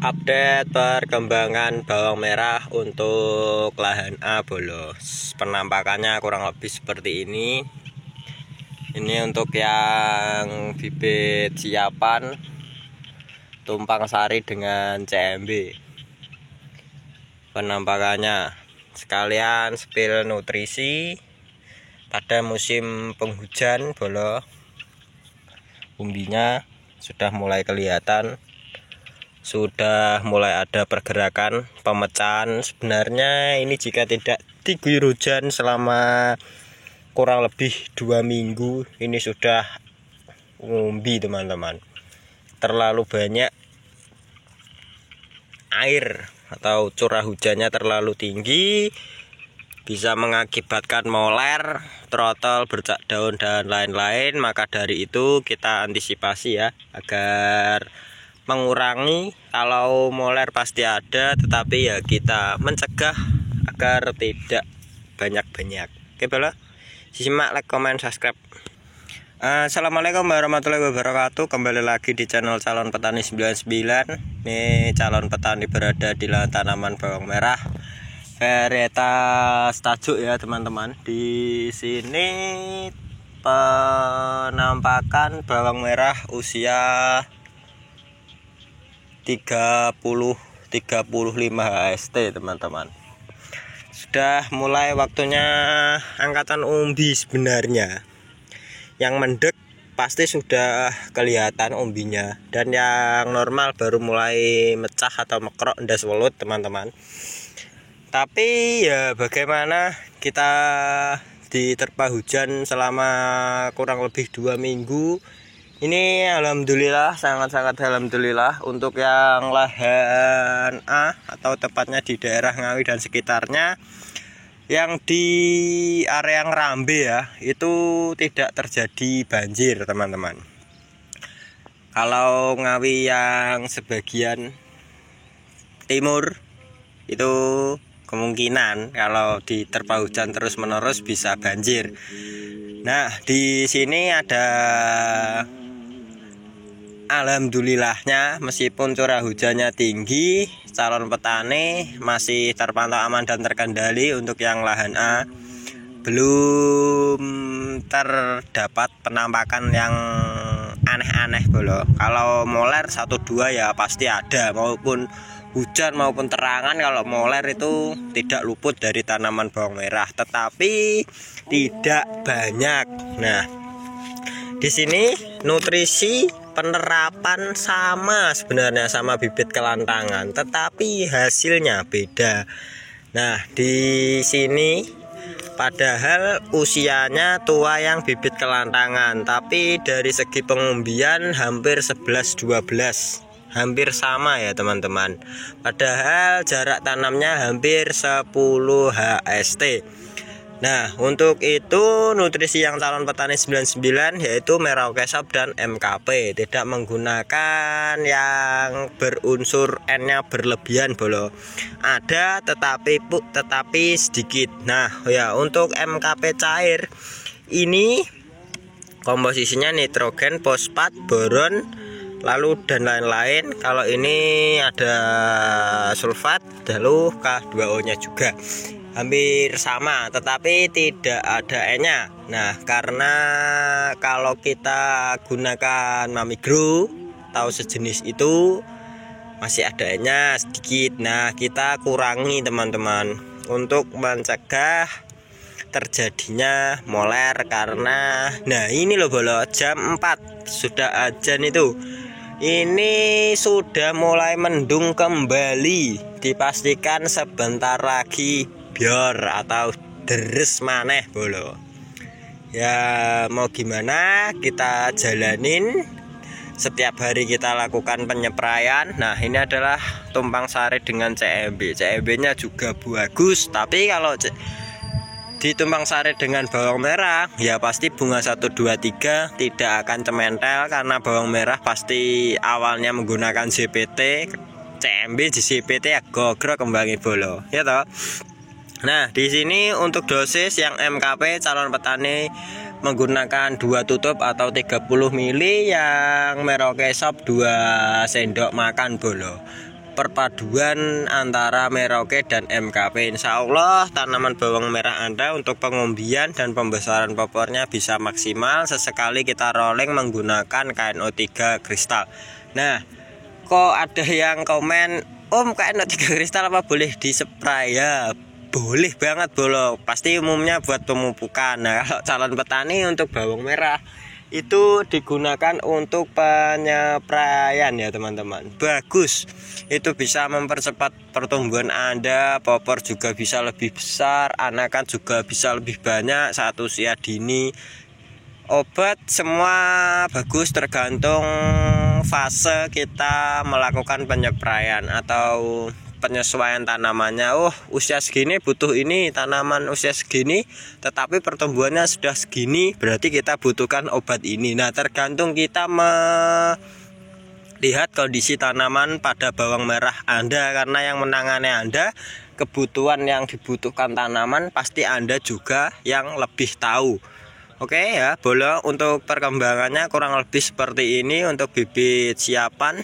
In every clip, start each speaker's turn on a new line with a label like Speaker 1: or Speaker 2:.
Speaker 1: Update perkembangan bawang merah untuk lahan A bolos. Penampakannya kurang lebih seperti ini. Ini untuk yang bibit siapan tumpang sari dengan CMB. Penampakannya sekalian spill nutrisi pada musim penghujan bolo. Umbinya sudah mulai kelihatan, sudah mulai ada pergerakan pemecahan. Sebenarnya ini jika tidak diguyur hujan selama kurang lebih 2 minggu, ini sudah umbi teman-teman. Terlalu banyak air atau curah hujannya terlalu tinggi, bisa mengakibatkan moler, trotol, bercak daun dan lain-lain. Maka dari itu kita antisipasi ya, agar mengurangi. Kalau moler pasti ada, tetapi ya kita mencegah agar tidak banyak-banyak. Oke bolo, simak, like, comment, subscribe. Assalamualaikum warahmatullahi wabarakatuh. Kembali lagi di channel Calon Petani 99. Ini calon petani berada di lahan tanaman bawang merah varietas tajuk ya teman-teman. Di sini penampakan bawang merah usia 30-35 HST teman-teman. Sudah mulai waktunya angkatan umbi sebenarnya. Yang mendek pasti sudah kelihatan umbinya, dan yang normal baru mulai mecah atau mekrok ndas welut teman-teman. Tapi ya bagaimana, kita diterpa hujan selama kurang lebih 2 minggu. Ini alhamdulillah, sangat-sangat alhamdulillah. Untuk yang lahan A atau tepatnya di daerah Ngawi dan sekitarnya, yang di area Ngrambe ya, itu tidak terjadi banjir teman-teman. Kalau Ngawi yang sebagian timur itu kemungkinan kalau diterpa hujan terus-menerus bisa banjir. Nah, di sini ada alhamdulillahnya, meskipun curah hujannya tinggi, calon petani masih terpantau aman dan terkendali. Untuk yang lahan A belum terdapat penampakan yang aneh-aneh bolo. Kalau moler 1-2 ya pasti ada, maupun hujan maupun terangan. Kalau moler itu tidak luput dari tanaman bawang merah, tetapi tidak banyak. Nah, di sini nutrisi penerapan sama sebenarnya, sama bibit kelantangan, tetapi hasilnya beda. Nah, di sini padahal usianya tua yang bibit kelantangan, tapi dari segi pengumbian hampir 11-12, hampir sama ya teman-teman. Padahal jarak tanamnya hampir 10 HST. Nah, untuk itu nutrisi yang calon petani 99 yaitu Merauke Shop dan MKP, tidak menggunakan yang berunsur N-nya berlebihan bolo. Ada tetapi sedikit. Nah, ya untuk MKP cair ini komposisinya nitrogen, fosfat, boron, lalu dan lain-lain. Kalau ini ada sulfat, lalu K2O-nya juga hampir sama, tetapi tidak ada E-nya. Nah, karena kalau kita gunakan Mamigro atau sejenis itu masih ada E-nya sedikit. Nah, kita kurangi teman-teman untuk mencegah terjadinya moler. Karena nah ini loh bolo, jam 4 sudah azan itu. Ini sudah mulai mendung kembali. Dipastikan sebentar lagi biar atau deres maneh bolo. Ya mau gimana, kita jalanin. Setiap hari kita lakukan penyepraian. Nah, ini adalah tumpang sari dengan CMB. CMB-nya juga bagus, tapi kalau ditumpang sari dengan bawang merah ya pasti bunga 1, 2, 3 tidak akan cementel, karena bawang merah pasti awalnya menggunakan CPT. CMB di CPT ya gogrok kembangi bolo ya toh. Nah, di sini untuk dosis yang MKP calon petani menggunakan 2 tutup atau 30 ml, yang Merauke Shop 2 sendok makan bolo. perpaduan antara Merauke dan MKP. Insya Allah tanaman bawang merah Anda untuk pengumbian dan pembesaran popornya bisa maksimal sesekali kita rolling menggunakan KNO3 kristal. Nah, kok ada yang komen, Om, KNO3 kristal apa boleh dispray? Ya boleh banget bolo, pasti umumnya buat pemupukan. Nah, kalau calon petani untuk bawang merah itu digunakan untuk penyepraian ya teman-teman. Bagus, itu bisa mempercepat pertumbuhan Anda, popor juga bisa lebih besar, anakan juga bisa lebih banyak saat usia dini. Obat semua bagus tergantung fase kita melakukan penyepraian atau penyesuaian tanamannya. Oh, usia segini butuh ini, tanaman usia segini tetapi pertumbuhannya sudah segini, berarti kita butuhkan obat ini. Nah, tergantung kita melihat kondisi tanaman pada bawang merah Anda, karena yang menangani Anda, kebutuhan yang dibutuhkan tanaman pasti Anda juga yang lebih tahu. Oke ya, boleh. Untuk perkembangannya kurang lebih seperti ini. Untuk bibit siapan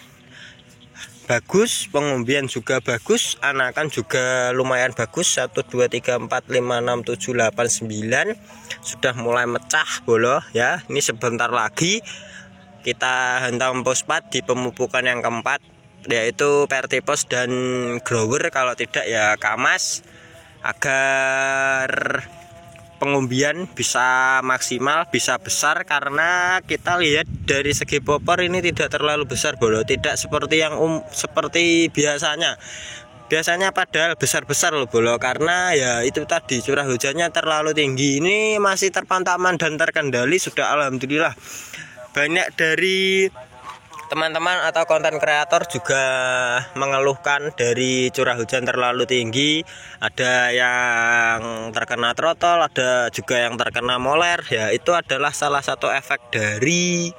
Speaker 1: bagus, pengumbian juga bagus, anakan juga lumayan bagus. 1 2 3 4 5 6 7 8 9 sudah mulai mecah bolo ya. Ini sebentar lagi kita hentam fosfat di pemupukan yang keempat, yaitu Pertipos dan grower, kalau tidak ya Kamas, agar pengumbian bisa maksimal, bisa besar. Karena kita lihat dari segi popor ini tidak terlalu besar bolo, tidak seperti yang seperti biasanya padahal besar-besar loh bolo, karena ya itu tadi curah hujannya terlalu tinggi. Ini masih terpantau aman dan terkendali, sudah alhamdulillah. Banyak dari teman-teman atau konten kreator juga mengeluhkan dari curah hujan terlalu tinggi. Ada yang terkena trotol, ada juga yang terkena moler. Ya, itu adalah salah satu efek dari,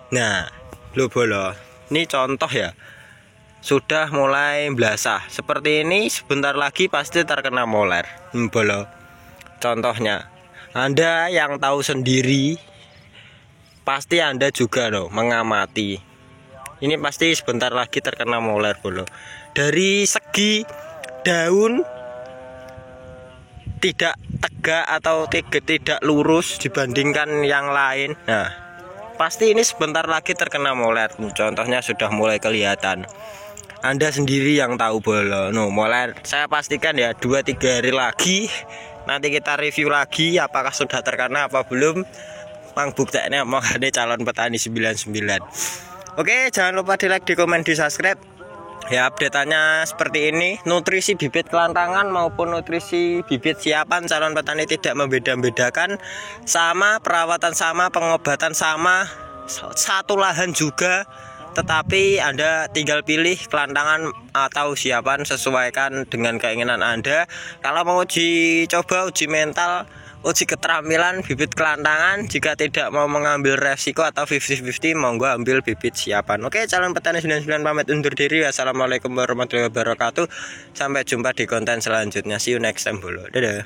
Speaker 1: nah lo bolo, ini contoh ya, sudah mulai belasah seperti ini, sebentar lagi pasti terkena moler bolo. Contohnya Anda yang tahu sendiri, pasti Anda juga loh mengamati. Ini pasti sebentar lagi terkena moler bolo. Dari segi daun tidak tegak atau tidak lurus dibandingkan yang lain. Nah, pasti ini sebentar lagi terkena moler. Contohnya sudah mulai kelihatan. Anda sendiri yang tahu bolo. No, moler saya pastikan ya 2-3 hari lagi nanti kita review lagi apakah sudah terkena apa belum. Mang buktinya mau ada calon petani 99. Oke, jangan lupa di like, di komen, di subscribe. Ya, update-nya seperti ini. Nutrisi bibit kelantangan maupun nutrisi bibit siapan calon petani tidak membeda-bedakan. Sama, perawatan sama, pengobatan sama, satu lahan juga. Tetapi Anda tinggal pilih kelantangan atau siapan, sesuaikan dengan keinginan Anda. Kalau mau coba uji mental, uji keterampilan bibit kelantangan, jika tidak mau mengambil resiko atau 50-50, monggo ambil bibit siapan. Oke, calon petani 99 pamit undur diri. Wassalamualaikum warahmatullahi wabarakatuh. Sampai jumpa di konten selanjutnya. See you next time bolo. Dadah.